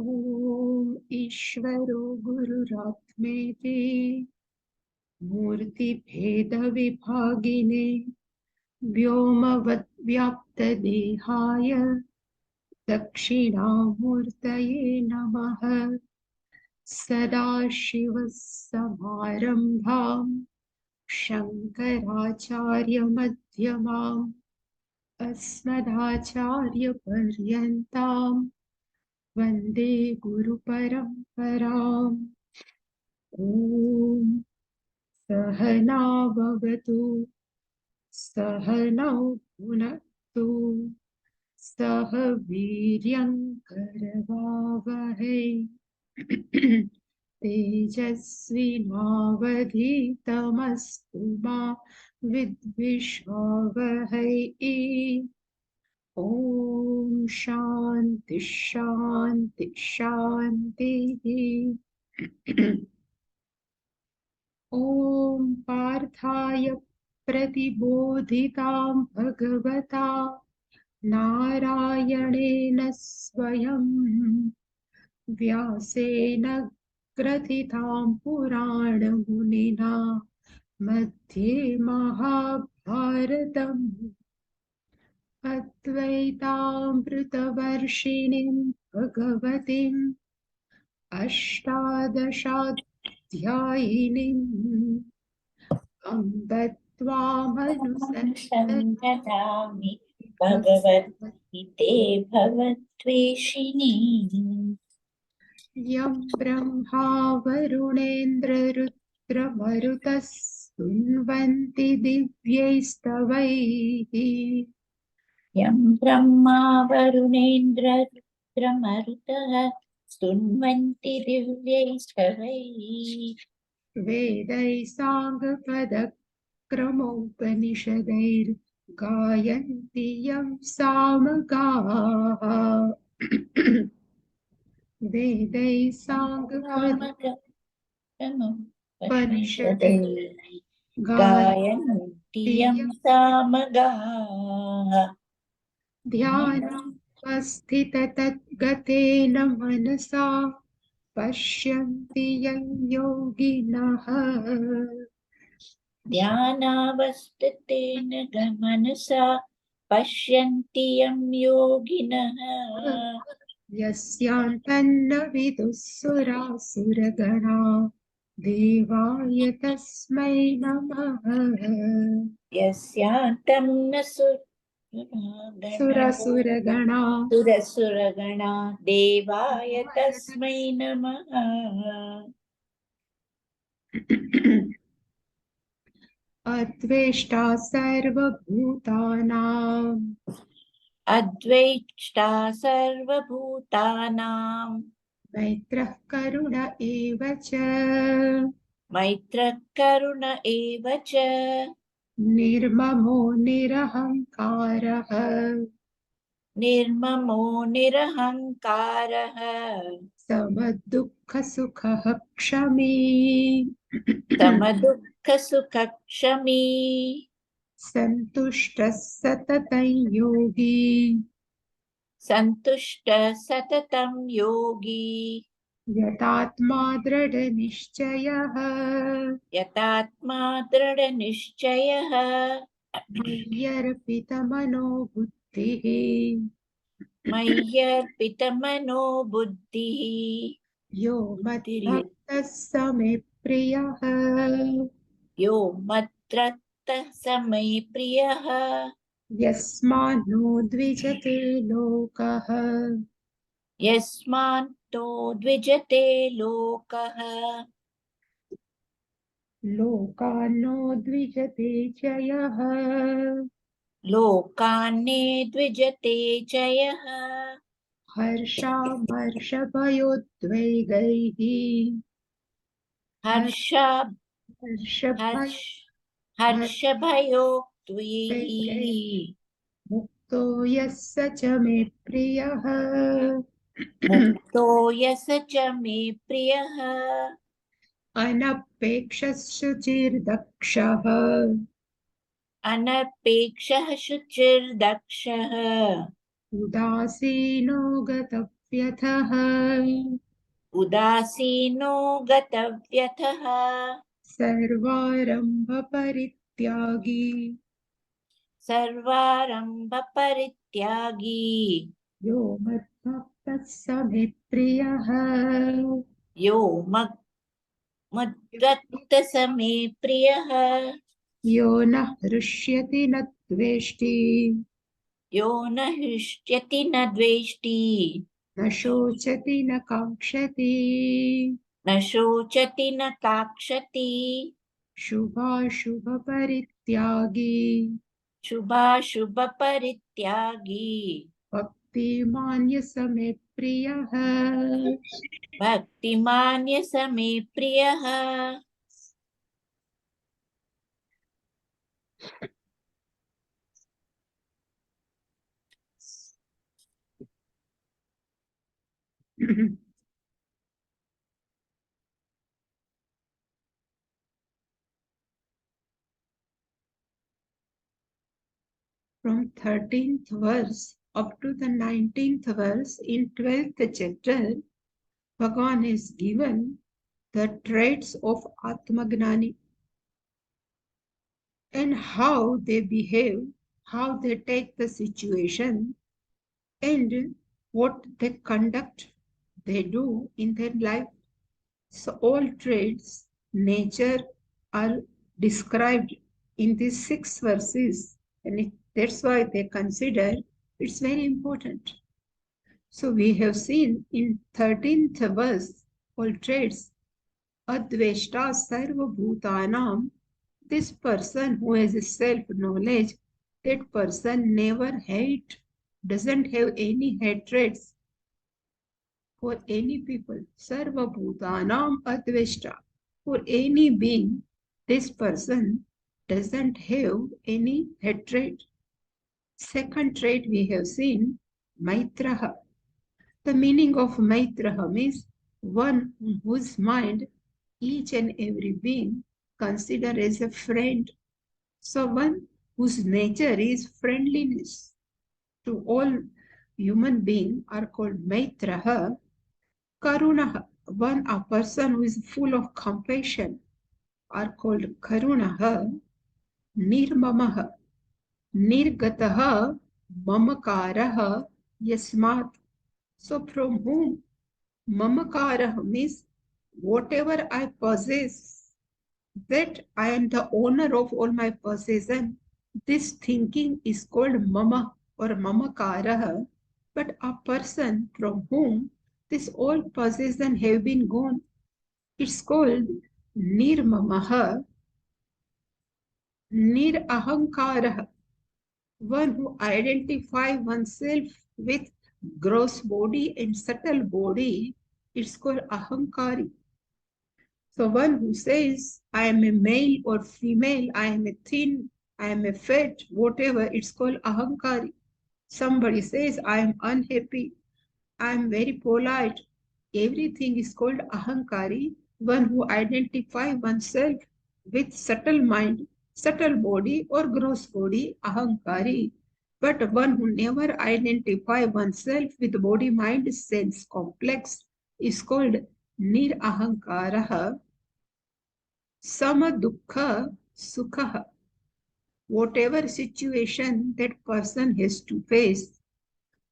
ॐ ईश्वरो गुरुरात्मेति मूर्तिभेदविभागिने व्योमवद्व्याप्तदेहाय दक्षिणामूर्तये नमः। सदाशिवसमारम्भाम् शङ्कराचार्यमध्यमाम् अस्मदाचार्यपर्यन्ताम् वन्दे गुरुपरम्पराम्। ॐ सहना भवतु सहनौ भुनक्तु सह वीर्यङ्करवावहै तेजस्विनावधीतमस्तु मा विद्विषावहै। ॐ शान्ति शान्ति शान्तिः। ॐ पार्थाय प्रतिबोधितां भगवता नारायणेन स्वयं व्यासेन ग्रथितां पुराणमुनिना मध्ये महाभारतम् अद्वैतामृतवर्षिणीं भगवतीम् अष्टादशाध्यायिनीम् अम्ब त्वामनुसन्ततामि अनुसन्ततामि भगवद्गीते भवद्वेषिणी यं ब्रह्मा वरुणेन्द्ररुद्रमरुतः स्तुन्वन्ति दिव्यैस्तवैः यं ब्रह्मा वरुणेन्द्ररुद्रमरुतः स्तुन्वन्ति दिव्यैस्तवैः वेदैः साङ्गपदक्रमोपनिषदैर्गायन्ति यं सामगाः वेदैः साङ्गपनिषदैर् गायन्ति यं सामगाः ध्यानोपस्थिततद्गतेन मनसा पश्यन्ति यं योगिनः ध्यानावस्थितेन मनसा पश्यन्ति यं योगिनः यस्यान्तन्न विदुः सुरासुरगणा देवाय तस्मै नमः। यस्यान्तं न सुरसुरगणा देवाय तस्मै नमः। अद्वेष्टा सर्वभूतानां अद्वेष्टा सर्वभूतानां मैत्रः करुण एव च मैत्रः करुण एव च निर्ममो निरहङ्कारः निर्ममो निरहङ्कारः समदुःखसुखः क्षमी समदुःखसुखक्षमी सन्तुष्टः सततं योगी सन्तुष्टः सततं योगी यतात्मा दृढनिश्चयः यतात्मा दृढनिश्चयः मय्यर्पितमनो बुद्धिः मय्यर्पितमनो बुद्धिः यो मद्भक्तः स मे प्रियः यो मद्भक्तः स मे प्रियः यस्मान्नो द्विजते लोकः यस्मान्तो द्विजते लोकः लोकान्नो द्विजते च यः लोकान्ने द्विजते च यः हर्षामर्षभयोद्वेगैः हर्षभयोद्वेगैः मुक्तो यः स च मे प्रियः मुक्तो यः च मे प्रियः अनपेक्षः शुचिर्दक्षः अनपेक्षः शुचिर्दक्षः उदासीनो गतव्यः व्यथः उदासीनो गतव्यथः सर्वारम्भपरित्यागी सर्वारम्भपरित्यागी यो मद्भक्तः स मे प्रियः यो मद्गत्स मे प्रियः यो न हृष्यति न द्वेष्टि यो न हृष्यति न द्वेष्टि न शोचति न काङ्क्षति न शोचति न काक्षति शुभाशुभपरित्यागी शुभाशुभपरित्यागी भक्तिमान्य स मे प्रियः भक्तिमान्य स मे प्रियः From 13th verse up to the 19th verse in 12th chapter, Bhagavan has given the traits of Atmagnani and how they behave, how they take the situation, and what they conduct, they do in their life. So all traits, nature are described in these 6 verses, and that's why they consider it's very important. So we have seen in 13th verse all traits, Adveshta Sarva Bhutanam, this person who has self-knowledge, that person never doesn't have any hatreds for any people. Sarva Bhutanam Adveshta. For any being, this person doesn't have any hatred. Second trait we have seen, Maitraha. The meaning of Maitraha means one whose mind each and every being consider as a friend. So one whose nature is friendliness to all human beings are called Maitraha. Karunaha, a person who is full of compassion are called Karunaha. Nirmamaha, Nirgataha, Mamakaraha, Yasmat. So from whom Mamakaraha means whatever I possess, that I am the owner of all my possession. This thinking is called Mama or Mamakaraha. But a person from whom this all possession have been gone, it's called Nirmamaha, Nirahankaraha, one who identifies oneself with gross body and subtle body, it's called Ahankari. So one who says, I am a male or female, I am a thin, I am a fat, whatever, it's called Ahankari. Somebody says, I am unhappy, I am very polite. Everything is called Ahankari, one who identifies oneself with subtle mind, subtle body or gross body, Ahankari. But one who never identifies oneself with body, mind, sense complex is called Nirahankaraha. Sama Dukkha Sukha. Whatever situation that person has to face,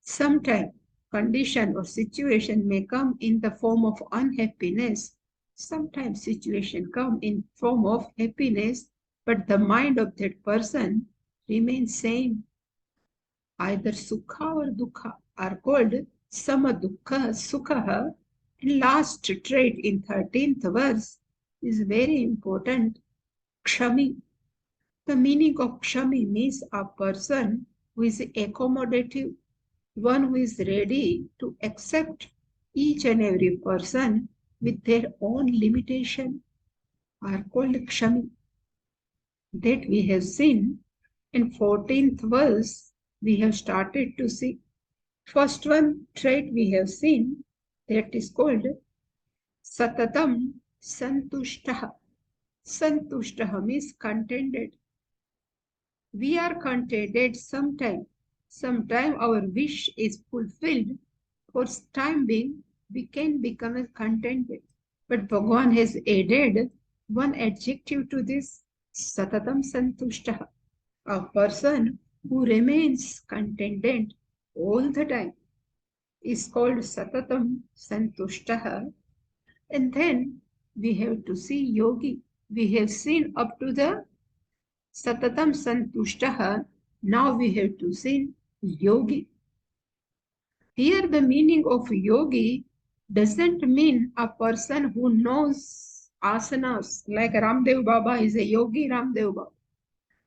sometimes condition or situation may come in the form of unhappiness. Sometimes situation come in form of happiness, but the mind of that person remains same. Either sukha or dukkha are called sama dukkha sukha. Last trait in 13th verse is very important. Kshami. The meaning of kshami means a person who is accommodative, one who is ready to accept each and every person with their own limitation are called kshami. That we have seen in 14th verse, we have started to see. First one trait we have seen, that is called satatam santushtaha. Santushtaha means contented. We are contented sometime. Sometime our wish is fulfilled, For time being, we can become contented. But Bhagavan has added one adjective to this, Satatam Santushtaha, a person who remains contented all the time is called Satatam Santushtaha. And then we have to see yogi. We have seen up to the Satatam Santushtaha. Now we have to see yogi. Here the meaning of yogi doesn't mean a person who knows asanas, like Ramdev Baba is a yogi, Ramdev Baba.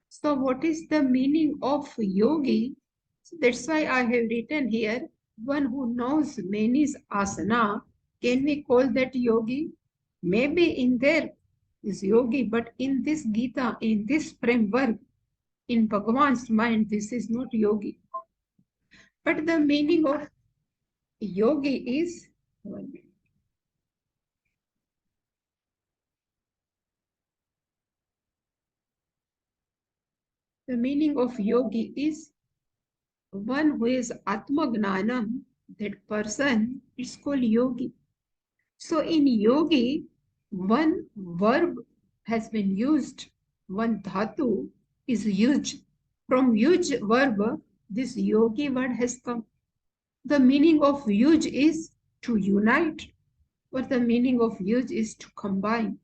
So what is the meaning of yogi? So that's why I have written here, one who knows many asana, can we call that yogi? Maybe in there is yogi, but in this Gita, in this framework, in Bhagavan's mind, this is not yogi. But the meaning of yogi is, the meaning of yogi is one who is Atmagnanam, that person is called yogi. So in yogi, one verb has been used, one dhatu is used. From yuj verb, this yogi word has come. The meaning of yuj is to unite, or the meaning of yuj is to combine.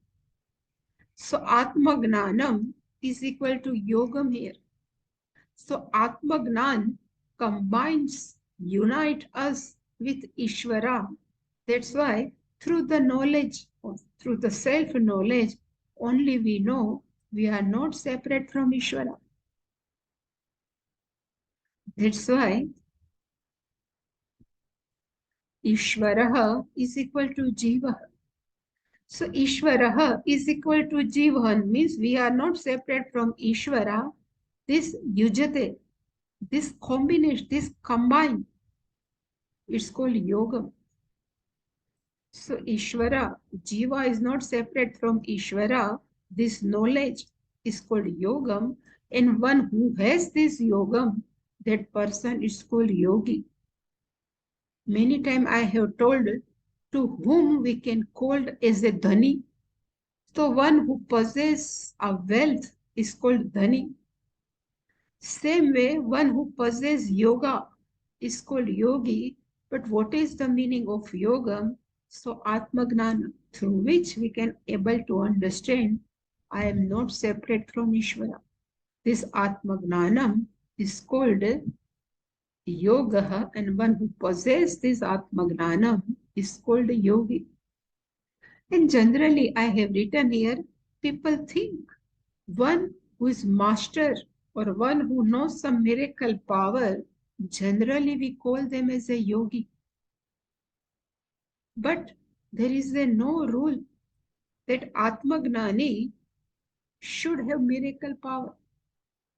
So Atmagnanam is equal to yogam here. So Atmagnan combines, unite us with Ishvara. That's why through the knowledge, or through the self-knowledge, only we know we are not separate from Ishvara. That's why Ishvaraha is equal to Jiva. So Ishvaraha is equal to Jivan means we are not separate from Ishvara. This yujate, this combination, this combine, it's called yoga. So Ishvara, Jiva is not separate from Ishvara. This knowledge is called yogam, and one who has this yogam, that person is called yogi. Many times I have told to whom we can call as a dhani. So one who possesses a wealth is called dhani. Same way, one who possesses yoga is called yogi. But what is the meaning of yogam? So Atmagnana, through which we can able to understand I am not separate from Ishvara. This Atmagnanam is called yoga, and one who possesses this Atmagnanam is called yogi. And generally, I have written here, people think one who is master or one who knows some miracle power, generally we call them as a yogi. But there is no rule that Atmagnani should have miracle power,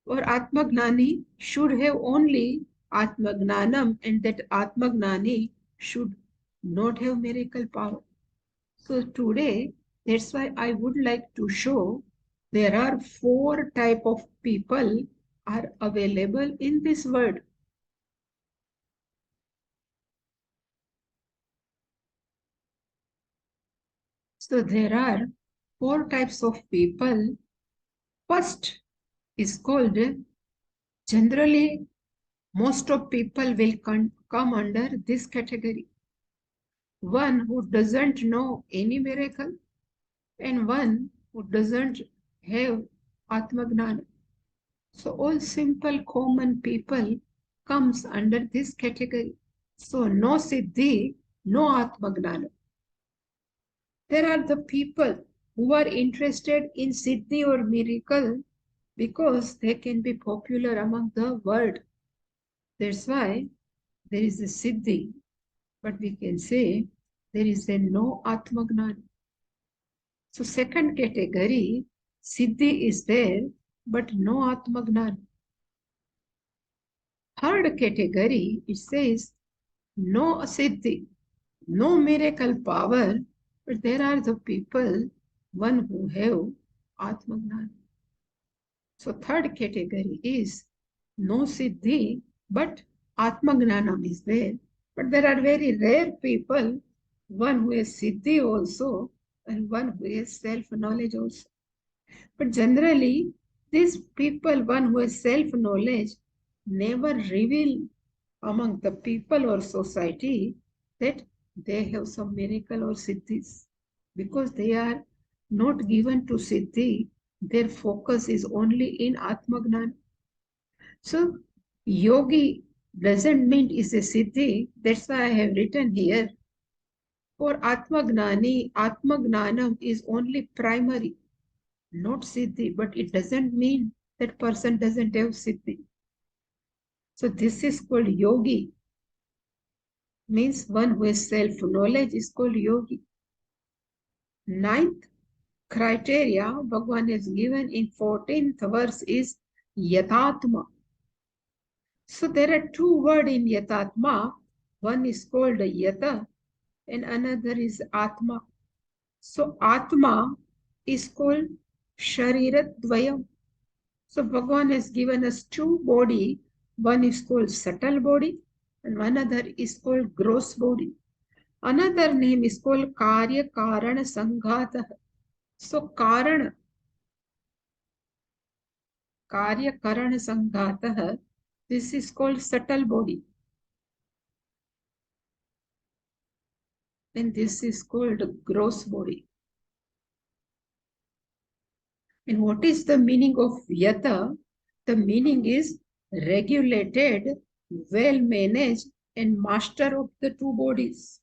or Atmagnani should have only Atmagnanam, and that Atmagnani should not have miracle power. So today, that's why I would like to show there are 4 type of people are available in this world. So there are 4 types of people. First is called, generally most of people will come under this category. One who doesn't know any miracle, and one who doesn't have Atmagnana. So all simple common people comes under this category. So no Siddhi, no Atmagnana. There are the people who are interested in Siddhi or miracle because they can be popular among the world. That's why there is a Siddhi, but we can say there is a no Atmagnana. So second category, Siddhi is there, but no Atmagnana. Third category, it says no Siddhi, no miracle power, but there are the people, one who have Atmagnana. So third category is no Siddhi, but Atmagnanam is there, But there are very rare people, one who has siddhi also and one who has self-knowledge also. But generally, these people, one who has self-knowledge, never reveal among the people or society that they have some miracle or siddhis. Because they are not given to siddhi, their focus is only in Atmagnan. So, yogi doesn't mean is a siddhi. That's why I have written here. For Atmagnani, Atmagnanam is only primary, not siddhi, but it doesn't mean that person doesn't have siddhi. So this is called yogi, means one who has self-knowledge is called yogi. Ninth criteria Bhagavan has given in 14th verse is yatatma. So there are two words in yatatma. One is called yata and another is atma. So atma is called shariradvayam. So Bhagavan has given us two body. One is called subtle body and one other is called gross body. Another name is called Karya Karana Sanghata. So Karya Karana Sanghata, this is called subtle body. And this is called gross body. And what is the meaning of Yata? The meaning is regulated, well managed, and master of the two bodies.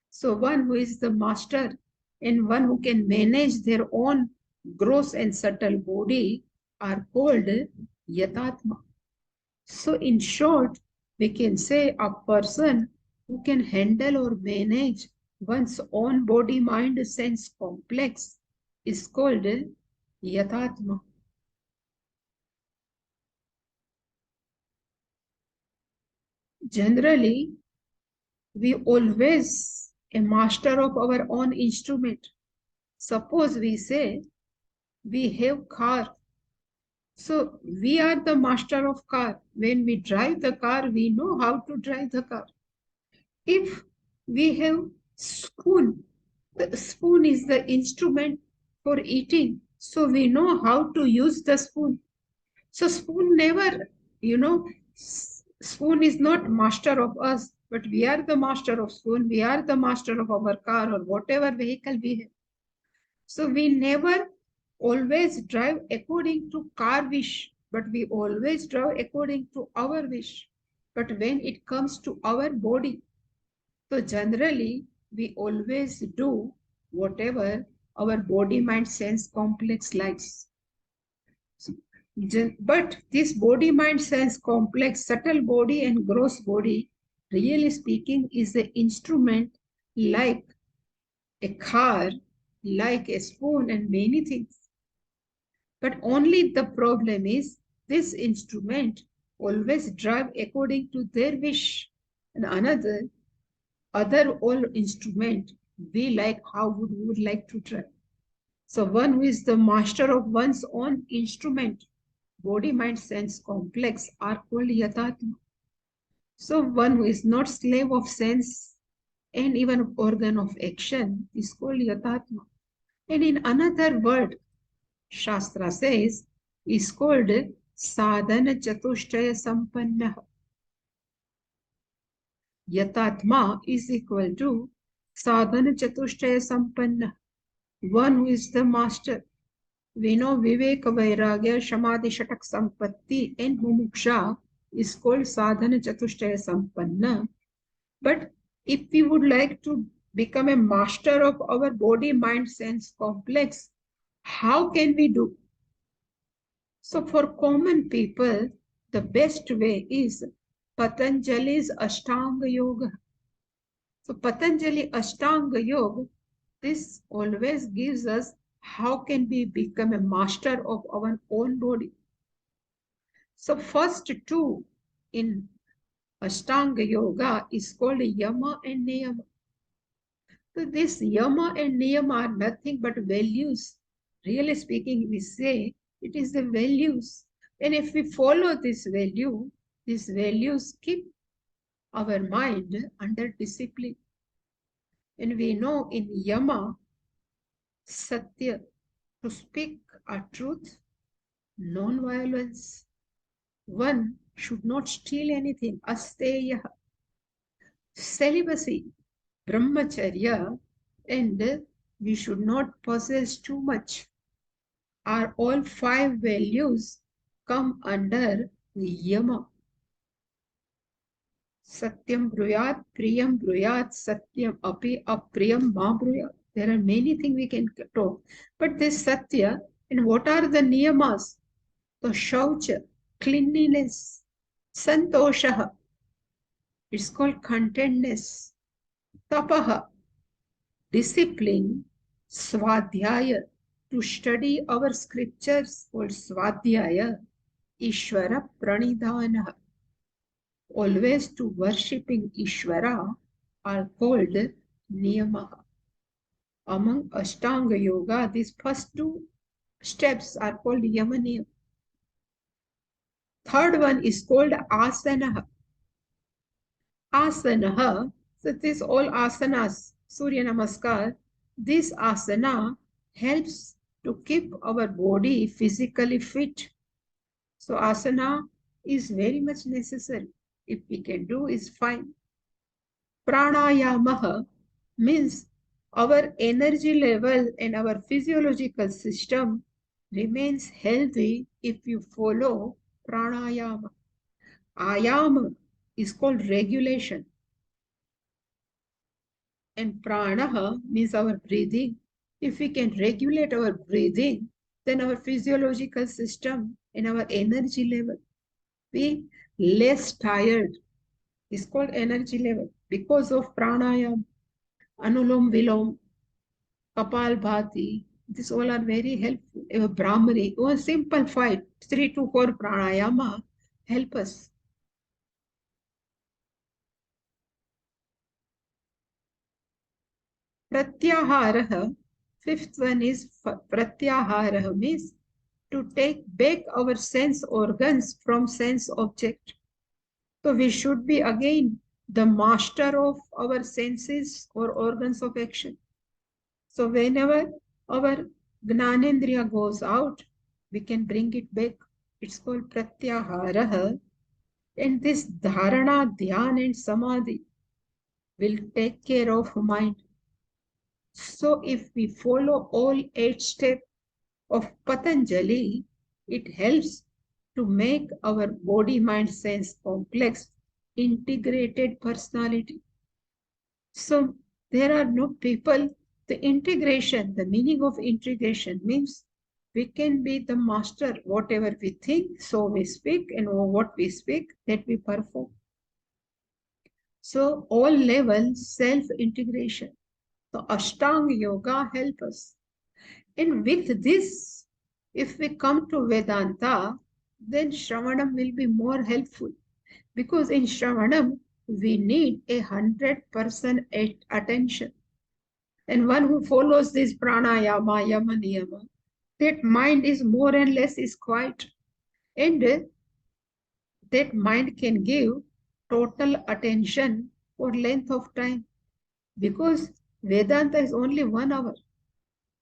So one who is the master and one who can manage their own gross and subtle body are called Yatatma. So in short, we can say a person who can handle or manage one's own body, mind, sense complex is called Yatatma. Generally, we always a master of our own instrument. Suppose we say we have car. So we are the master of car. When we drive the car, we know how to drive the car. If we have spoon, the spoon is the instrument for eating. So we know how to use the spoon. So spoon never, spoon is not master of us, but we are the master of spoon. We are the master of our car or whatever vehicle we have. So we never always drive according to car wish, but we always drive according to our wish. But when it comes to our body, so generally we always do whatever our body, mind, sense complex likes. So, but this body, mind, sense complex, subtle body and gross body, really speaking, is the instrument like a car, like a spoon, and many things. But only the problem is this instrument always drive according to their wish, and other all instrument we like how we would like to drive. So one who is the master of one's own instrument, body, mind, sense complex are called yatatma. So one who is not slave of sense and even organ of action is called yatatma. And in another word, Shastra says, is called sadhana chatushtaya sampanna. Yatatma is equal to sadhana chatushtaya sampanna, one who is the master. We know Vivek, Vairagya, Samadhi, Shatak, Sampatti, and Mumuksha is called Sadhana Chatushtaya Sampanna. But if we would like to become a master of our body, mind, sense complex, how can we do? So for common people, the best way is Patanjali's Ashtanga Yoga. So Patanjali Ashtanga Yoga, this always gives us how can we become a master of our own body. So first two in Ashtanga Yoga is called Yama and Niyama. So this Yama and Niyama are nothing but values. Really speaking, we say it is the values. And if we follow this value, these values keep our mind under discipline. And we know in Yama, Satya, to speak a truth, non-violence. One should not steal anything, asteya, celibacy, brahmacharya, and we should not possess too much. Are all five values come under Yama. Satyam bruyat, priyam bruyat, satyam api apriyam ma bruyat. There are many things we can talk. But this Satya, and what are the niyamas? The shaucha, cleanliness, santosha, it's called contentness, tapaha, discipline, swadhyaya, to study our scriptures called swadhyaya, ishvara pranidhana, always to worshipping Ishvara are called niyamaha. Among Ashtanga Yoga, these first two steps are called yamaniyam. Third one is called asana. Asana, so this all asanas, Surya Namaskar, this asana helps to keep our body physically fit. So asana is very much necessary. If we can do, is fine. Pranayama means our energy level and our physiological system remains healthy if you follow pranayama. Ayama is called regulation. And pranaha means our breathing. If we can regulate our breathing, then our physiological system and our energy level be less tired. It's called energy level because of pranayama, anulom vilom, kapal bhati. These all are very helpful. Brahmari, or simple fight, 3 to 4 pranayama help us. Pratyahara, fifth one is pratyahara, means to take back our sense organs from sense object. So we should be again the master of our senses or organs of action. So whenever our Gnanendriya goes out, we can bring it back. It's called Pratyahara. And this Dharana, Dhyan and Samadhi will take care of mind. So if we follow all 8 steps of Patanjali, it helps to make our body, mind, sense complex, integrated personality. So there are no people. The integration, the meaning of integration means we can be the master. Whatever we think, so we speak, and what we speak, that we perform. So all levels, self-integration. The Ashtanga Yoga help us. And with this, if we come to Vedanta, then Shravanam will be more helpful. Because in Shravanam, we need 100% attention. And one who follows this pranayama, yama, niyama, that mind is more and less is quiet. And that mind can give total attention for length of time. Because Vedanta is only 1 hour.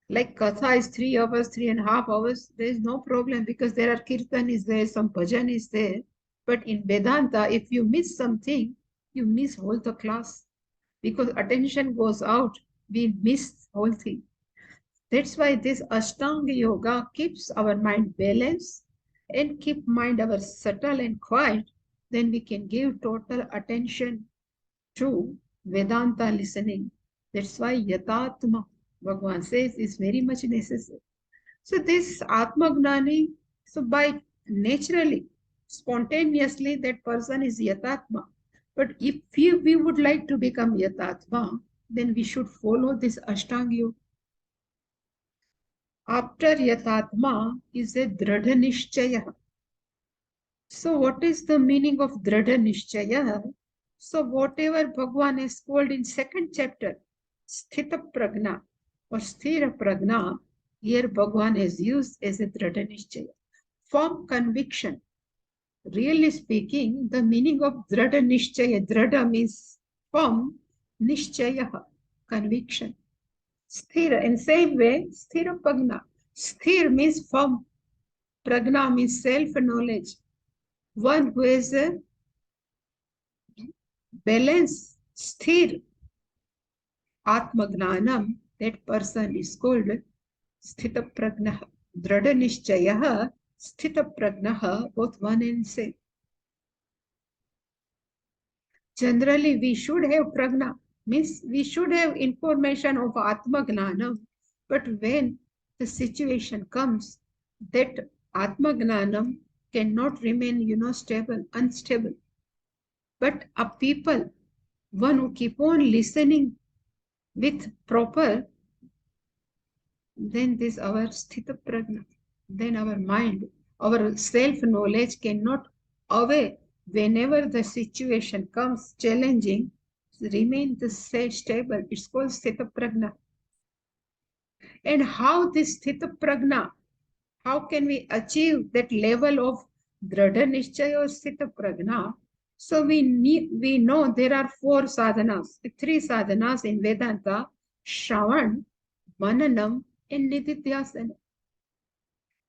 Like Katha is 3 hours, 3.5 hours, there is no problem because there are Kirtan is there, some Bhajan is there. But in Vedanta, if you miss something, you miss whole the class. Because attention goes out, we miss whole thing. That's why this Ashtanga Yoga keeps our mind balanced and keep mind our subtle and quiet. Then we can give total attention to Vedanta listening. That's why Yatatma, Bhagavan says, is very much necessary. So this Atma Gnani, so by naturally, spontaneously, that person is Yatatma. But if we would like to become Yatatma, then we should follow this Ashtanga Yoga. After Yatatma is a Dradha Nishchaya. So what is the meaning of Dradha Nishchaya? So whatever Bhagavan has called in 2nd chapter, Sthita Pragna or Sthira Pragna, here Bhagavan has used as a Dradha Nishchaya. Firm conviction. Really speaking, the meaning of drada nishchaya, drada means firm, nishchaya, conviction. Sthira, in same way, sthira pragna. Sthir means firm, pragna means self-knowledge. One who is a balance, sthir, atmagnanam, that person is called sthita pragna. Drada nishchaya, sthita pragna, both one and same. Generally, we should have pragna, means we should have information of Atma Gnanam. But when the situation comes that Atma Gnanam cannot remain, stable, unstable. But a people, one who keep on listening with proper, then this our sthita pragna, then our mind, our self-knowledge cannot away whenever the situation comes challenging, remain the stable. It's called sthita pragna. And how this sthita pragna, how can we achieve that level of dradha nishchaya or sthita pragna? So we know there are 4 sadhanas, 3 sadhanas in Vedanta: Shravan, Mananam, and Nididhyasana.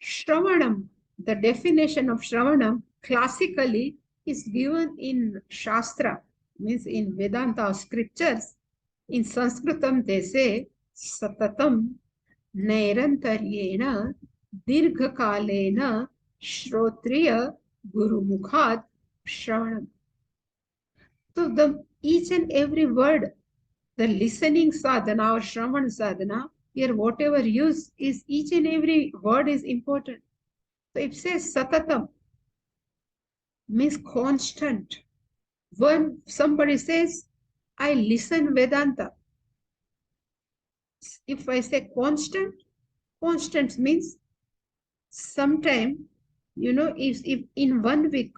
Shravanam, the definition of Shravanam classically is given in Shastra, means in Vedanta scriptures. In Sanskritam they say Satatam Nairantaryena Dirghakalena Shrotriya Gurumukhat Shravanam. So each and every word, the listening sadhana or Shravan sadhana, here whatever use is, each and every word is important. So it says satatam, means constant. When somebody says, I listen Vedanta, if I say constant, constant means sometime, if in 1 week,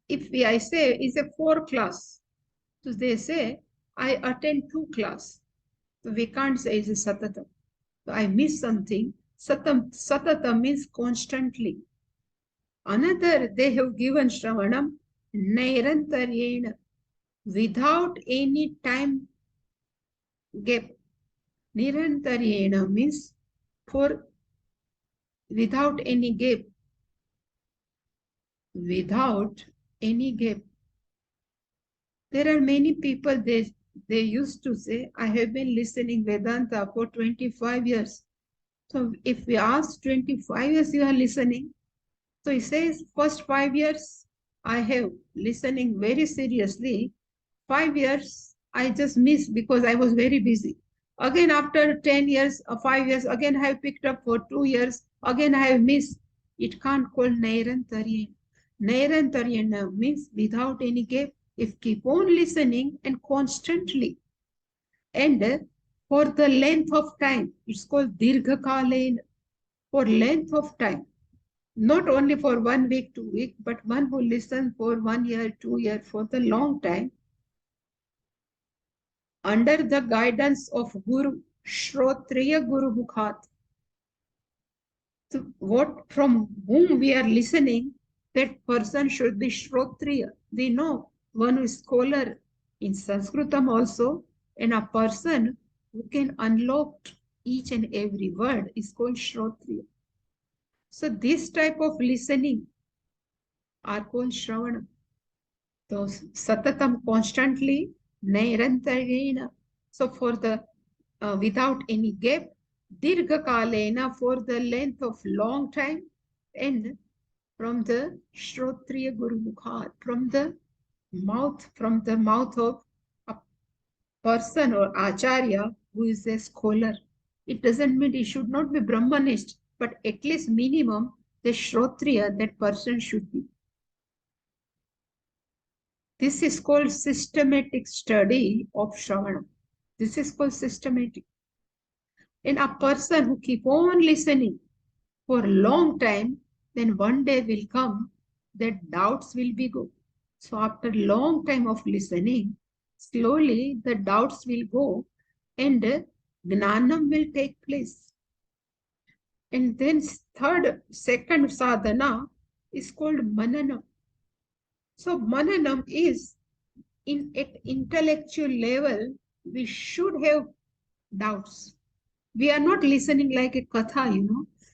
if I say is a 4 class, so they say I attend 2 class. So we can't say it's a satatam. So I miss something. Satatam means constantly. Another, they have given Shravanam Nairantaryena, without any time gap. Nirantaryena means for without any gap. Without any gap. There are many people, they used to say, I have been listening Vedanta for 25 years. So if we ask 25 years you are listening, so he says, first 5 years, I have listening very seriously. 5 years, I just missed because I was very busy. Again, after 10 years, 5 years, again I have picked up for 2 years. Again, I have missed. It can't call Nairantaryan. Nairantaryan means without any gap. If keep on listening and constantly. And for the length of time, it's called Dirghakalen, for length of time. Not only for 1 week, 2 weeks, but one who listens for 1 year, 2 years, for the long time, under the guidance of Guru, Shrotriya Guru Mukhat. So from whom we are listening, that person should be Shrotriya. We know one who is scholar in Sanskritam also, and a person who can unlock each and every word is called Shrotriya. So this type of listening are called Shravanam. So satatam, constantly, nairantarena. So for the without any gap, dirghakalena, for the length of long time, and from the shrotriya guru mukhat, from the mouth of a person or acharya who is a scholar. It doesn't mean he should not be brahmanist, but at least minimum the shrotriya, that person should be. This is called systematic study of Shravana. This is called systematic. And a person who keep on listening for a long time, then one day will come that doubts will be go. So after long time of listening, slowly the doubts will go and Gnanam will take place. And then second sadhana is called mananam. So mananam is at intellectual level, we should have doubts. We are not listening like a katha.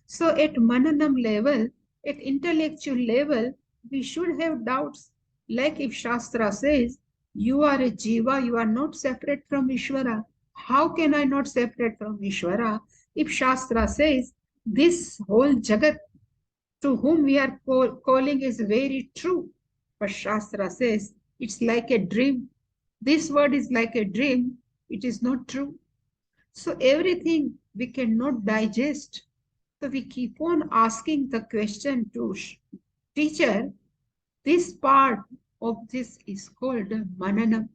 So at mananam level, at intellectual level, we should have doubts. Like if Shastra says, you are a jiva, you are not separate from Ishvara. How can I not separate from Ishvara? If Shastra says, this whole jagat to whom we are calling is very true. But Shastra says it's like a dream. This word is like a dream. It is not true. So everything we cannot digest. So we keep on asking the question to teacher. This part of this is called mananam.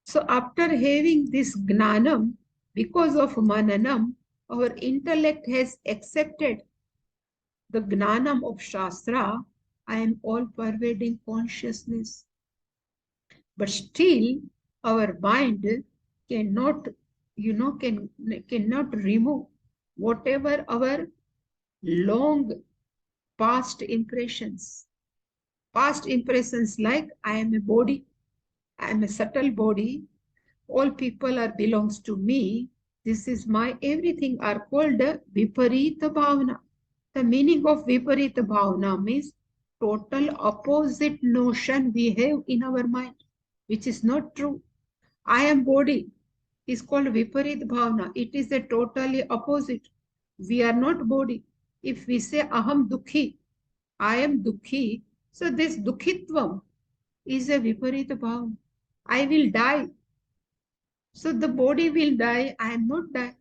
So after having this gnanam, because of mananam, our intellect has accepted the gnanam of Shastra, I am all pervading consciousness. But still, our mind cannot, cannot remove whatever our long past impressions. Past impressions like I am a body, I am a subtle body, all people are belongs to me. This is my everything are called viparita bhavana. The meaning of viparita bhavana means total opposite notion we have in our mind, which is not true. I am body is called viparit bhavana. It is a totally opposite. We are not body. If we say aham dukhi, I am dukhi, so this dukhitvam is a viparita bhavana. I will die. So the body will die, I am not die.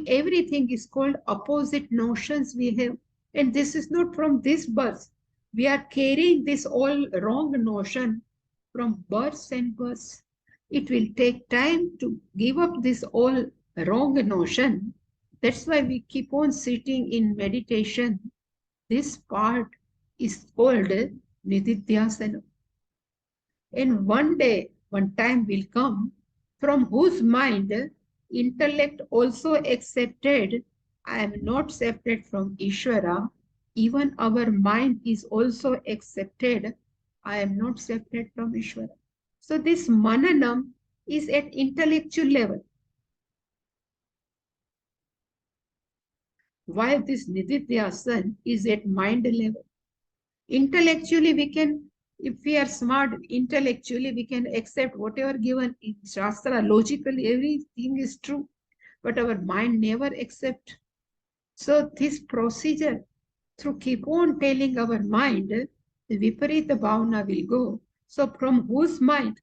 Everything is called opposite notions we have. And this is not from this birth. We are carrying this all wrong notion from birth and birth. It will take time to give up this all wrong notion. That's why we keep on sitting in meditation. This part is called nididhyasana. And one day, one time will come from whose mind intellect also accepted, I am not separate from Ishvara. Even our mind is also accepted, I am not separate from Ishvara. So this mananam is at intellectual level. While this nididhyasana is at mind level. Intellectually we can, if we are smart intellectually, we can accept whatever given in Shastra. Logically everything is true, but our mind never accept. So this procedure, through keep on telling our mind, the viparita bhavana will go. So from whose mind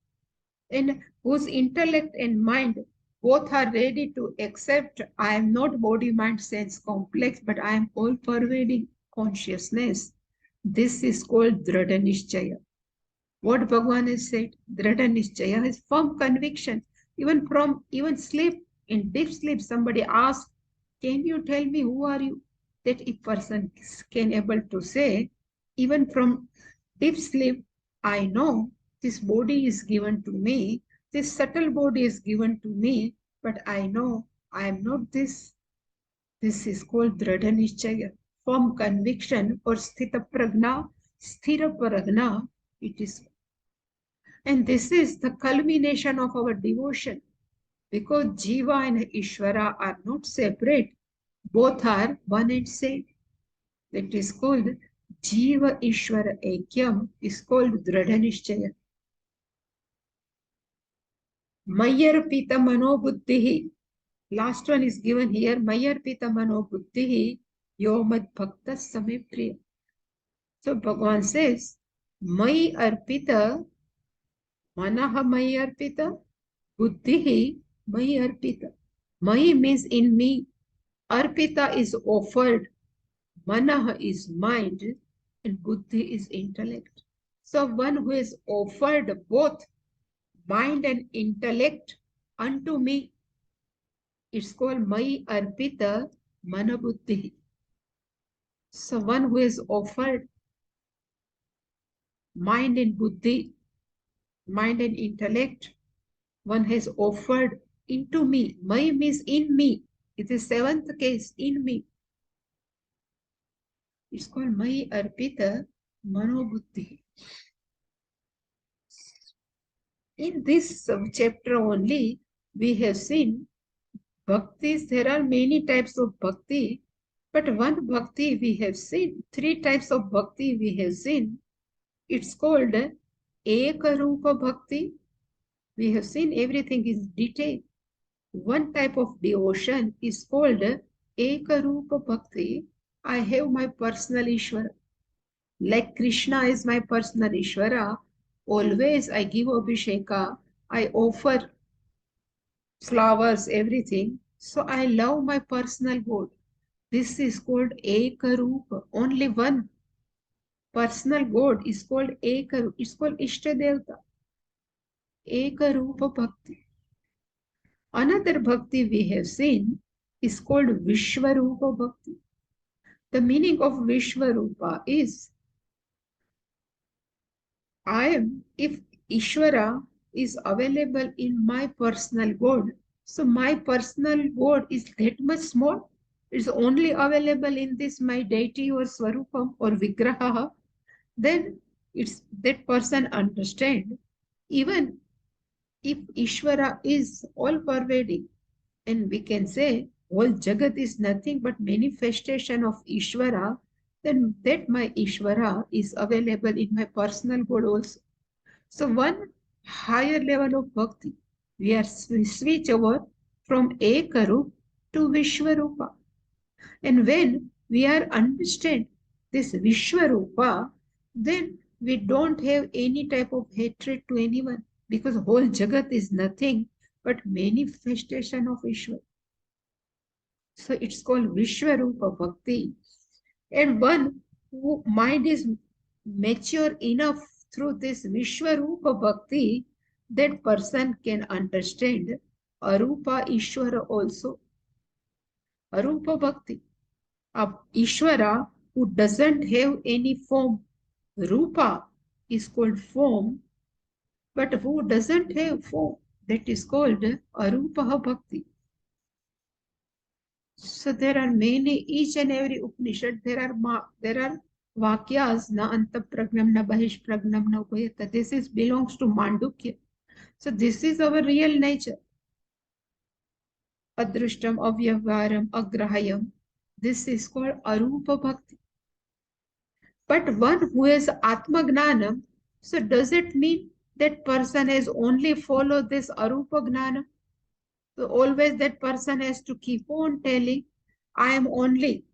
and whose intellect and mind both are ready to accept, I am not body, mind, sense complex, but I am all pervading consciousness. This is called Dhrada Nishchaya. What Bhagavan has said, Dhrada Nishchaya is firm conviction. Even sleep, in deep sleep, somebody asks, can you tell me who are you? That if person can able to say, even from deep sleep, I know this body is given to me, this subtle body is given to me, but I know I am not this. This is called Dhrada Nishchaya, firm conviction or Sthita Pragna, Sthira Pragna, it is. And this is the culmination of our devotion because Jiva and Ishvara are not separate, both are one and same. That is called Jiva Ishvara Aikyam, is called Dhrada Nishchaya. Mayarpita Manobuddhihi. Last one is given here. Mayarpita Manobuddhihi Yomad Bhakta Samipriya. So Bhagavan says, Mai Arpita, Manaha Mai Arpita, Buddhihi Mai Arpita. Mai means in me. Arpita is offered. Manaha is mind. And Buddhi is intellect. So one who has offered both mind and intellect unto me, it's called Mai Arpita Manabuddhi. So one who has offered mind and buddhi, mind and intellect, one has offered into me. Mai means in me. It is seventh case, in me. It's called Mai Arpita Manobuddhi. In this chapter only, we have seen bhaktis. There are many types of bhakti, but one bhakti we have seen, three types of bhakti we have seen. It's called Ekarupa Bhakti. We have seen everything is detailed. One type of devotion is called Ekarupa Bhakti. I have my personal Ishvara. Like Krishna is my personal Ishvara, always I give Abhisheka, I offer flowers, everything. So I love my personal God. This is called Ekarupa. Only one personal God is called Ekarupa. It's called Ishtadevta. Ekarupa Bhakti. Another bhakti we have seen is called Vishwarupa Bhakti. The meaning of Vishwarupa is if Ishvara is available in my personal God, so my personal God is that much small. It's only available in this my deity or Swarupam or Vigraha, then it's that person understand. Even if Ishvara is all pervading, and we can say whole Jagat is nothing but manifestation of Ishvara, then that my Ishvara is available in my personal God also. So one higher level of bhakti, we switch over from Ekarup to Vishwarupa. And when we are understand this Vishwarupa, then we don't have any type of hatred to anyone because whole Jagat is nothing but manifestation of Ishwar. So it's called Vishwarupa Bhakti. And one who mind is mature enough through this Vishwarupa Bhakti, that person can understand Arupa Ishwara also. Arupa Bhakti. A Ishwara who doesn't have any form. Rupa is called form, but who doesn't have form, that is called Arupa Bhakti. So there are many, each and every Upanishad, there are Vakyas, na antapragnam, na bahishpragnam, na upayata. This is belongs to Mandukya. So this is our real nature. Adrushtam, avyavaram, agrahayam. This is called Arupa Bhakti. But one who has Atma Gnanam, so does it mean that person has only followed this Arupa Gnanam? So always that person has to keep on telling, I am only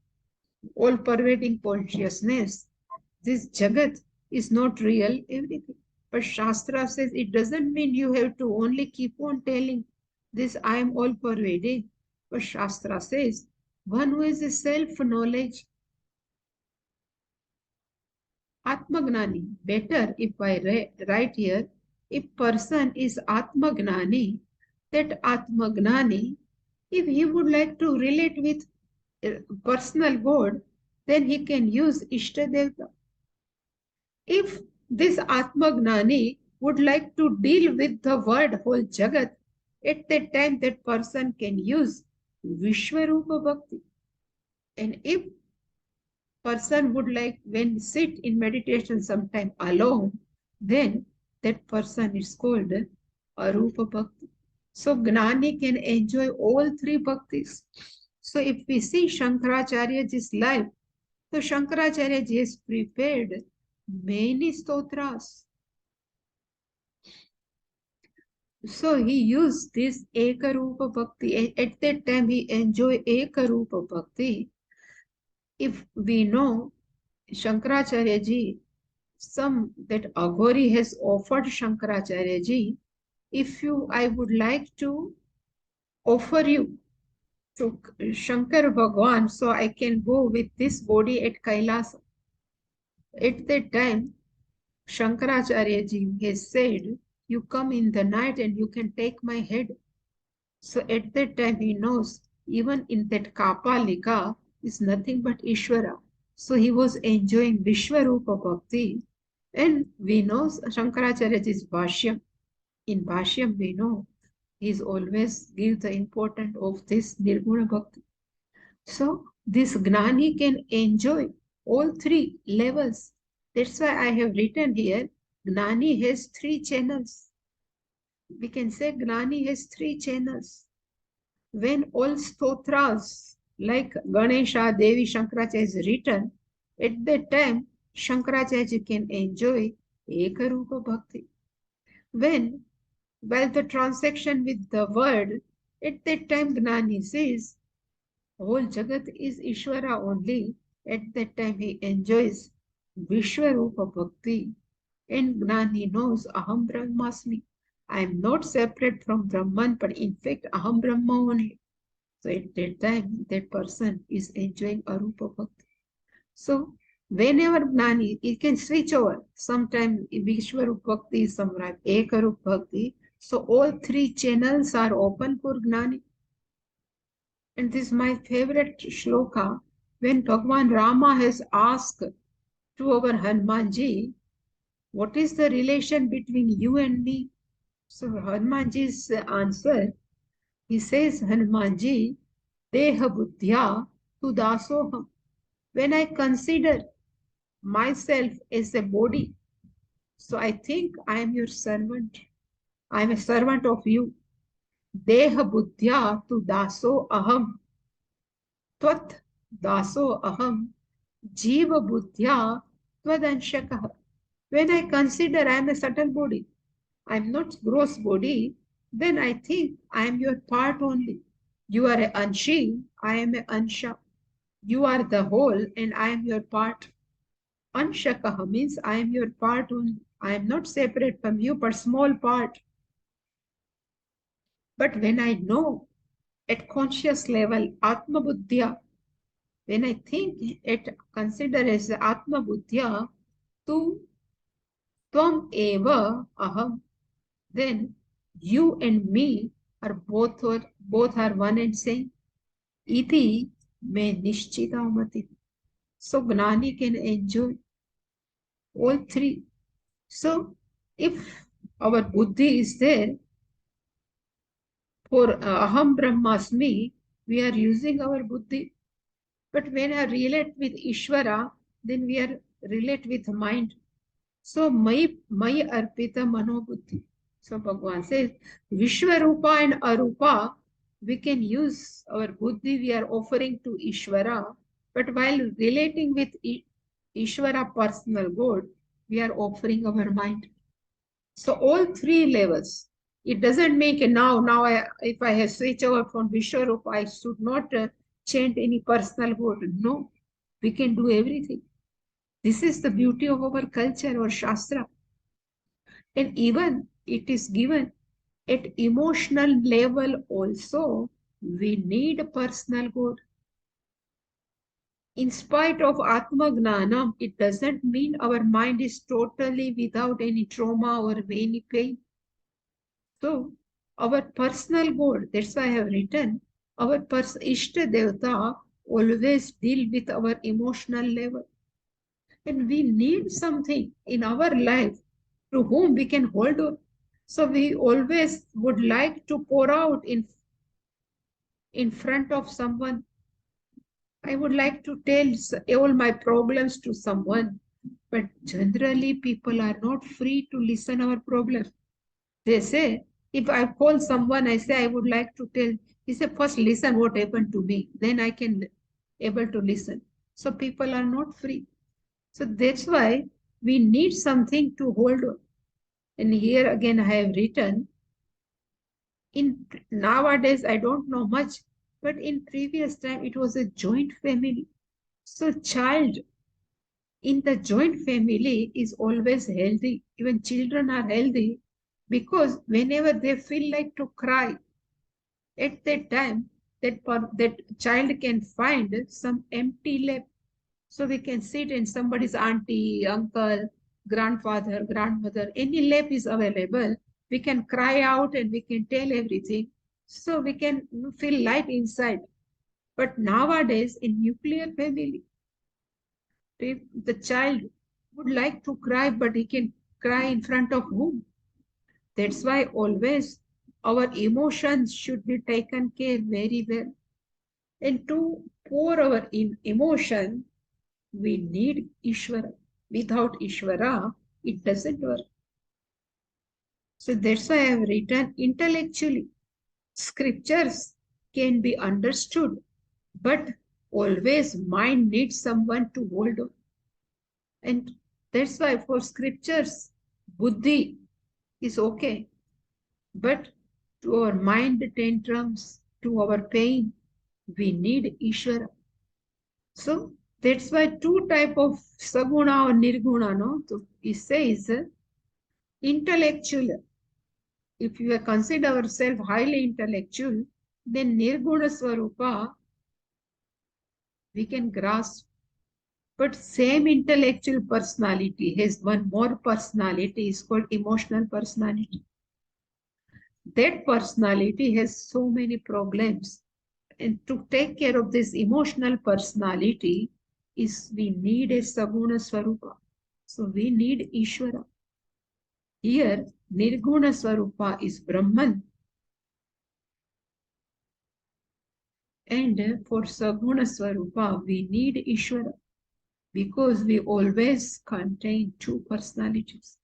all-pervading consciousness. This Jagat is not real, everything. But Shastra says it doesn't mean you have to only keep on telling this I am all-pervading. But Shastra says one who is a self-knowledge, Atmagnani. Better if I write here, if person is Atmagnani, that Atmagnani, if he would like to relate with personal God, then he can use Ishtadevta. If this Atmagnani would like to deal with the word whole Jagat, at that time that person can use Vishwarupa Bhakti. And if person would like when sit in meditation sometime alone, then that person is called Arupa Bhakti. So Gnani can enjoy all three bhaktis. So if we see Shankaracharya's life, so Shankaracharya has prepared many stotras. So he used this Ekarupa Bhakti. At that time he enjoyed Ekarupa Bhakti. If we know Shankaracharya ji, some that Aghori has offered Shankaracharya ji, if you, I would like to offer you to Shankar Bhagwan, so I can go with this body at Kailasa. At that time, Shankaracharya ji has said, you come in the night and you can take my head. So at that time he knows even in that Kapalika is nothing but Ishvara. So he was enjoying Vishwarupa Bhakti. And we know Shankaracharya's Bhashyam. In Bhashyam we know he always gives the importance of this Nirguna Bhakti. So this Gnani can enjoy all three levels. That's why I have written here, Gnani has three channels. We can say Gnani has three channels. When all stotras like Ganesha, Devi, Shankaracharya is written, at that time Shankaracharya can enjoy Ekarupa Bhakti. When, while the transaction with the word, at that time Gnani says, whole Jagat is Ishvara only. At that time he enjoys Vishwarupa Bhakti. And Gnani knows Aham Brahmasmi. I am not separate from Brahman, but in fact Aham Brahma only. So at that time, that person is enjoying Arupa Bhakti. So whenever Gnani, he can switch over. Sometimes Vishwarupa Bhakti, sometimes Ekarupa Bhakti. So all three channels are open for Gnani. And this is my favorite shloka. When Bhagwan Rama has asked to our Hanumanji, what is the relation between you and me? So Hanumanji's answer, he says, Hanumanji, Deha Buddhya tu dasoham. When I consider myself as a body, so I think I am your servant. I am a servant of you. Deha Buddhya tu daso aham. Tvat daso aham. Jiva Buddhya tvadanshakah. When I consider I am a subtle body, I am not gross body, then I think I am your part only. You are a Anshi, I am a Ansha. You are the whole and I am your part. Anshakaha means I am your part only. I am not separate from you, but small part. But when I know at conscious level, Atma Buddhya, when I think it consider as Atma Buddhya, tu tvam eva aham, then you and me are both are one and same. Iti me nishchita mati. So Gnani can enjoy all three. So if our buddhi is there for aham brahmasmi, we are using our buddhi. But when I relate with Ishvara, then we are relate with mind. So mai arpita mano buddhi. So Bhagavan says, Vishwarupa and Arupa, we can use our buddhi we are offering to Ishvara, but while relating with Ishvara personal God, we are offering our mind. So all three levels. It doesn't make a if I have switched over from Vishwarupa, I should not chant any personal God. No, we can do everything. This is the beauty of our culture or Shastra. And even it is given at emotional level also, we need a personal God. In spite of Atma Gnanam, it doesn't mean our mind is totally without any trauma or any pain. So, our personal God, that's why I have written, our Ishta Devata always deal with our emotional level. And we need something in our life to whom we can hold on. So we always would like to pour out in front of someone. I would like to tell all my problems to someone, but generally people are not free to listen our problems. They say, if I call someone, I say I would like to tell. He said, first listen what happened to me, then I can able to listen. So people are not free. So that's why we need something to hold on. And here again I have written, in nowadays I don't know much, but in previous time it was a joint family. So child in the joint family is always healthy. Even children are healthy because whenever they feel like to cry, at that time that child can find some empty lap. So we can sit in somebody's auntie, uncle, grandfather, grandmother, any lap is available. We can cry out and we can tell everything. So we can feel light inside. But nowadays in nuclear family, the child would like to cry, but he can cry in front of whom? That's why always our emotions should be taken care very well. And to pour our emotion, we need Ishvara. Without Ishvara, it doesn't work. So that's why I have written intellectually. Scriptures can be understood, but always mind needs someone to hold on. And that's why for scriptures, buddhi is okay. But to our mind tantrums, to our pain, we need Ishvara. So that's why two type of saguna or nirguna, no? So it says intellectual. If you consider ourselves highly intellectual, then nirguna swarupa we can grasp. But same intellectual personality has one more personality, is called emotional personality. That personality has so many problems. And to take care of this emotional personality is we need a saguna swarupa. So we need Ishvara. Here, nirguna swarupa is Brahman. And for saguna swarupa, we need Ishvara because we always contain two personalities.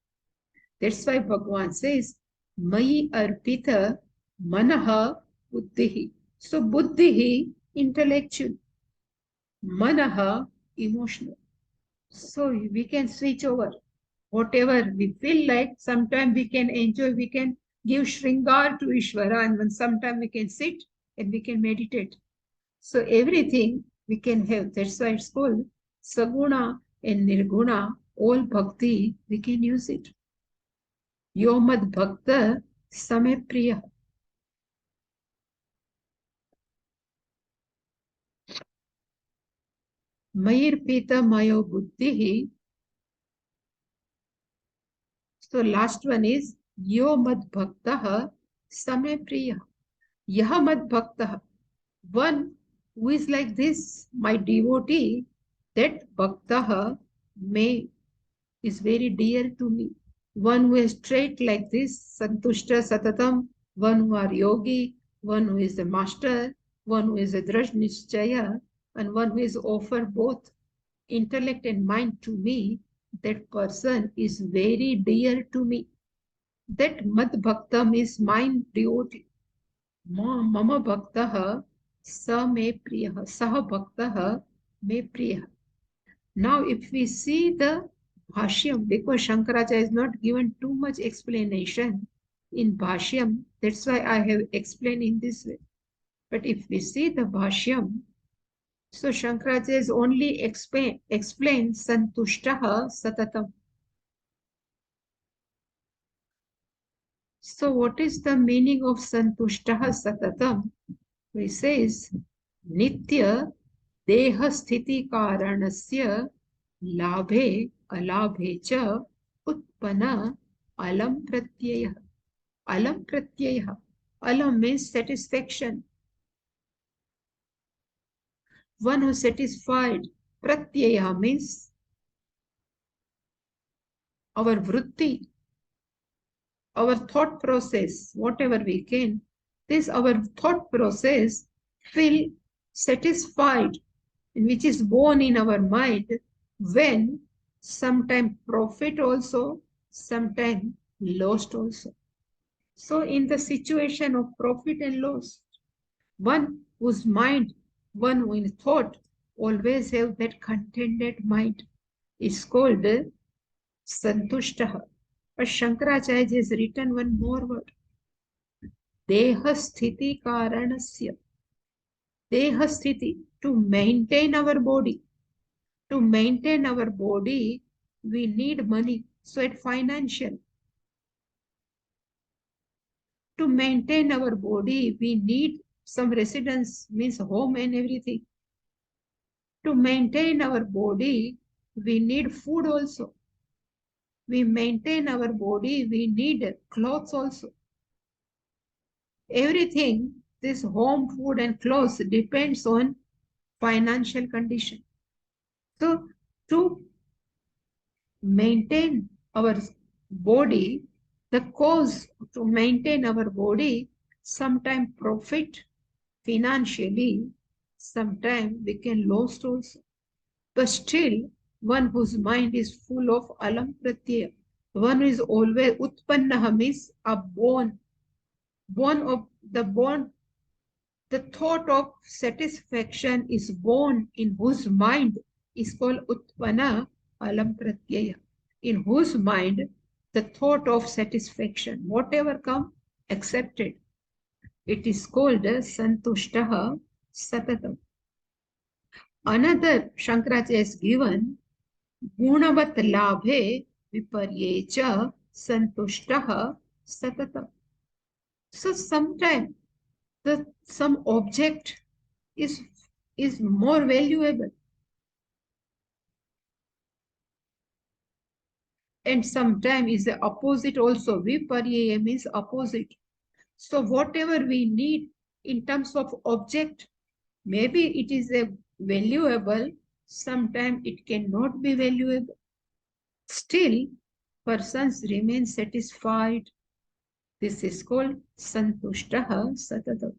That's why Bhagavan says, Mai arpita manaha buddhihi. So buddhihi, intellectual. Manaha, emotional. So we can switch over. Whatever we feel like, sometimes we can enjoy, we can give Shringar to Ishvara, and sometimes we can sit and we can meditate. So everything we can have. That's why it's called Saguna and Nirguna, all bhakti, we can use it. Yo mad bhakta same priya. Mayir pita mayo buddhihi. So last one is Yo mad bhakta same priya. Yaha mad bhakta. One who is like this, my devotee, that bhakta may is very dear to me. One who is straight like this, santushta satatam, one who are yogi, one who is a master, one who is a drashnischaya, and one who is offer both intellect and mind to me, that person is very dear to me. That mad bhaktam is mine devotee. Mama bhaktah sa me priyah, sah bhaktah me priyah. Now, if we see the Bhashyam, because Shankaracharya is not given too much explanation in Bhashyam, that's why I have explained in this way. But if we see the Bhashyam, so Shankaracharya is only explain Santushtaha Satatam. So what is the meaning of Santushtaha Satatam? He says, Nitya Deha Sthiti Karanasya Labhe Alabhe Cha Utpana Alam Pratyaya. Alam Pratyaya. Alam means satisfaction. One who is satisfied. Pratyaya means our vritti, our thought process, whatever we can. This our thought process feel satisfied, which is born in our mind when sometime profit also, sometime lost also. So in the situation of profit and loss, one whose mind, one who in thought always have that contented mind is called santushtaha. But Shankaracharya has written one more word. Deha sthiti karanasya. Deha sthiti, to maintain our body. To maintain our body, we need money. So it's financial. To maintain our body, we need some residence, means home and everything. To maintain our body, we need food also. We maintain our body, we need clothes also. Everything, this home, food and clothes depends on financial condition. So to maintain our body, the cause to maintain our body, sometimes profit financially, sometimes we can lose also. But still, one whose mind is full of alam pratyaya, one who is always utpanna means a born, the thought of satisfaction is born in whose mind is called utpanna alam pratyaya. In whose mind the thought of satisfaction, whatever come, accepted. It is called santushtaha satatam. Another Shankaracharya is given गुणवत् लाभे विपर्ये च संतुष्टः सततम्. So sometimes some object is more valuable, and sometimes is the opposite also. Viparye means opposite. So whatever we need in terms of object, maybe it is a valuable, sometimes it cannot be valuable. Still, persons remain satisfied. This is called santushtaha satatam.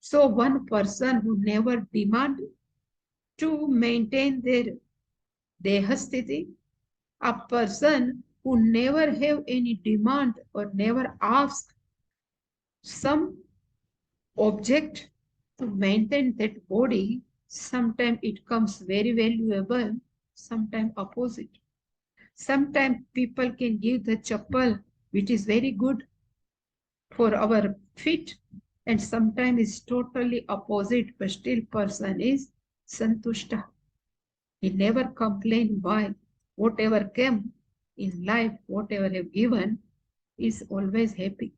So one person who never demand to maintain their dehasthiti, a person who never have any demand or never ask some object to maintain that body, sometimes it comes very valuable, sometimes opposite. Sometimes people can give the chappal which is very good for our feet, and sometimes it's totally opposite, but still person is santushta. He never complain why. Whatever came in life, whatever have given, is always happy.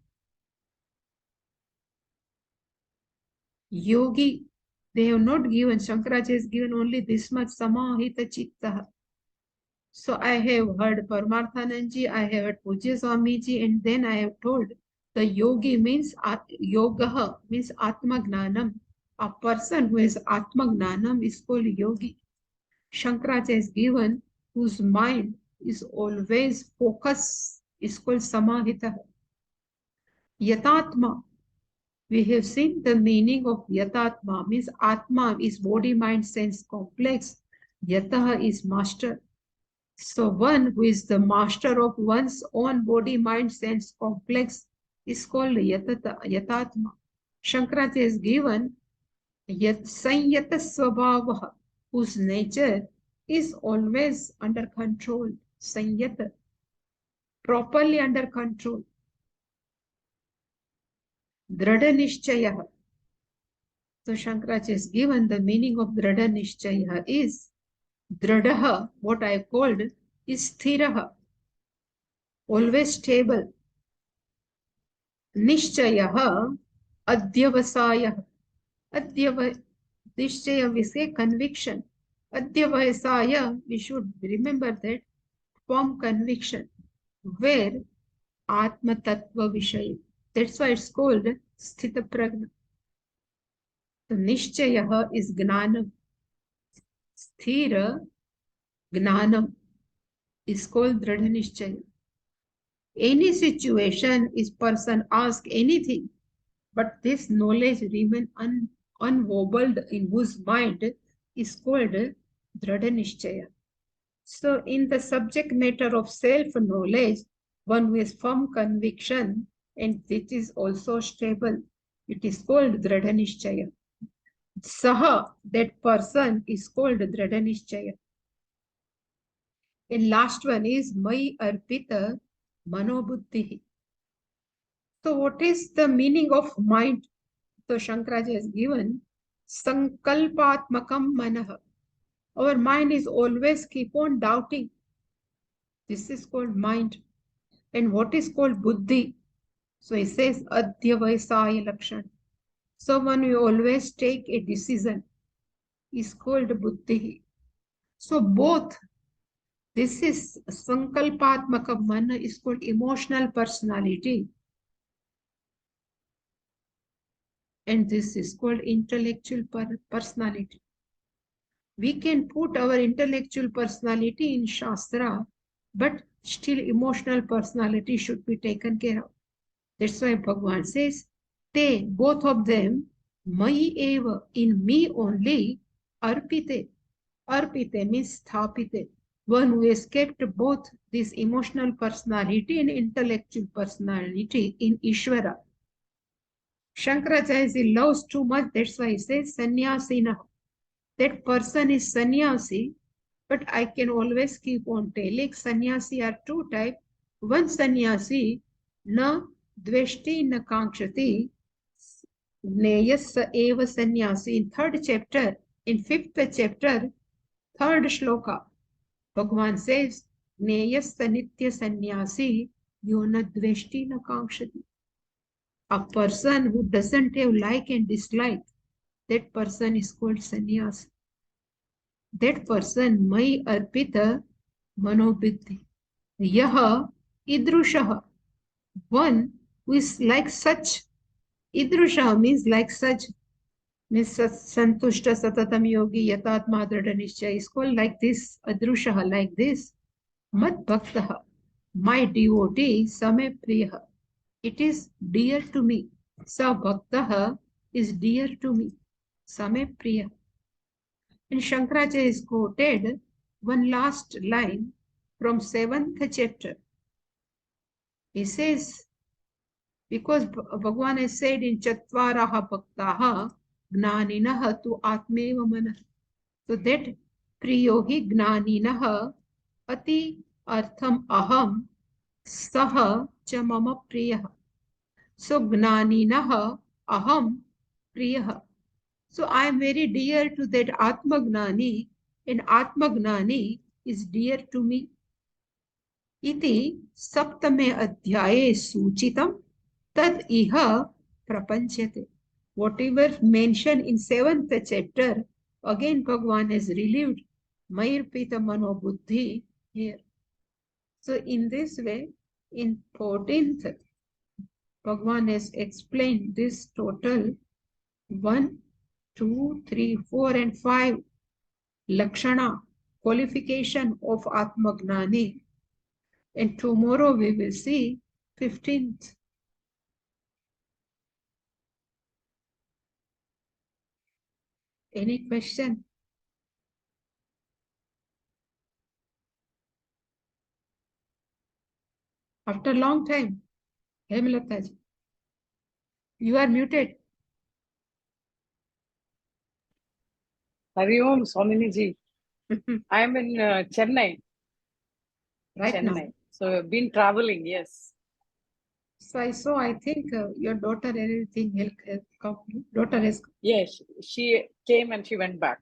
Yogi, they have not given, Shankaracharya has given only this much, samahita chitta. So I have heard Paramarthananji, I have heard Pujya Swamiji, and then I have told the yogi means yoga means Atma Gnanam. A person who has Atma Gnanam is called yogi. Shankaracharya is given whose mind is always focused is called Samahita. Yatatma. We have seen the meaning of Yatatma means Atma is body, mind, sense complex. Yataha is master. So one who is the master of one's own body, mind, sense complex is called Yatatma. Shankaracharya is given Sanyata Swabhavaha, whose nature is always under control. Sanyata, properly under control. Dhrada Nishchayaha. So Shankaracharya is given the meaning of Dhrada Nishchayaha is Dhradaha, what I called, is Sthiraha, always stable. Nishchayaha, Adyavasayah. Nishchaya, we say conviction. Adyavasaya, we should remember that, firm conviction, where Atma Tattva Vishaya. That's why it's called Sthita Pragna. So Nishchayaha is Gnanam. Sthira Gnanam is called Dhrada Nishchaya. Any situation is person ask anything, but this knowledge remain unwobbled in whose mind is called Dhrada Nishchaya. So in the subject matter of self-knowledge, one who has firm conviction and it is also stable, it is called Dhrada Nishchaya. Saha, that person is called Dhrada Nishchaya. And last one is Mai Arpita Manobuddhi. So what is the meaning of mind? So Shankaracharya has given Sankalpatmakam Manah. Our mind is always keep on doubting. This is called mind. And what is called Buddhi? So he says Adhyavaisaya Lakshan. So when we always take a decision is called Buddhi. So both, this is Sankalpatmaka Mana is called emotional personality. And this is called intellectual personality. We can put our intellectual personality in Shastra, but still emotional personality should be taken care of. That's why Bhagavan says, they, both of them, Mai eva, in me only, arpite, Arpite means sthapite. One who has kept both this emotional personality and intellectual personality in Ishvara. Shankaracharya loves too much, that's why he says sannyasina. That person is sannyasi, but I can always keep on telling sannyasi are two types. One sannyasi, na dveshti na kankshati, Neyasa eva sannyasi. In third chapter, in fifth chapter, third shloka, Bhagavan says, Neyasa nitya sannyasi, yona dveshti na kankshati. A person who doesn't have like and dislike, that person is called sannyasi. That person, mai arpita manobuddhi. Yaha idrushaha. One who is like such. Idrushaha means like such. Means santushta satatam yogi yatatma dhrada nishchay is called like this. Adrushaha like this. Mad bhaktaha. My devotee same priyaha. It is dear to me. Sa bhaktaha is dear to me. Same priyaha. And Shankaracharya is quoted one last line from 7th chapter. He says, because Bhagavan has said in Chatvaraha Bhaktaha Gnaninaha tu Atmeva Manah. So that Priyohi Gnaninaha Ati Artham Aham Saha cha Mama Priyaha. So Gnaninaha Aham Priyaha. So I am very dear to that Atmagnani, and Atmagnani is dear to me. Iti saptame adhyaye suchitam tad iha prapanchate. Whatever mentioned in 7th chapter, again Bhagavan has relieved Mayurpita Mano Buddhi here. So in this way, in 14th, Bhagavan has explained this total 1, 2, 3, 4 and 5 Lakshana, qualification of Atmagnani. And tomorrow we will see 15th. Any question? After a long time. Hemlataji. You are muted. Hari Om, Swamini-ji. I am in Chennai. Right now. So I've been traveling, yes. So I think your daughter and everything come. Daughter has come. Yes, she came and she went back.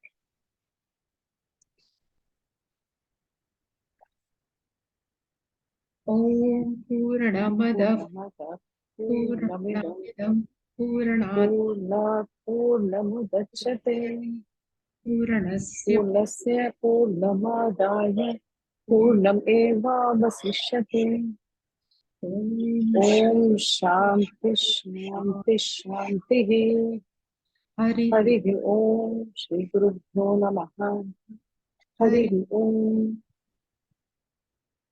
Om Purnamada Purnamidam Purnat Purnamudachyate Purnasya Purnasya Purnamadaya Purnam eva vasishyate. Om Shanti Shanti Shanti. Hari Om Shri Guru Namaha. Hari Om.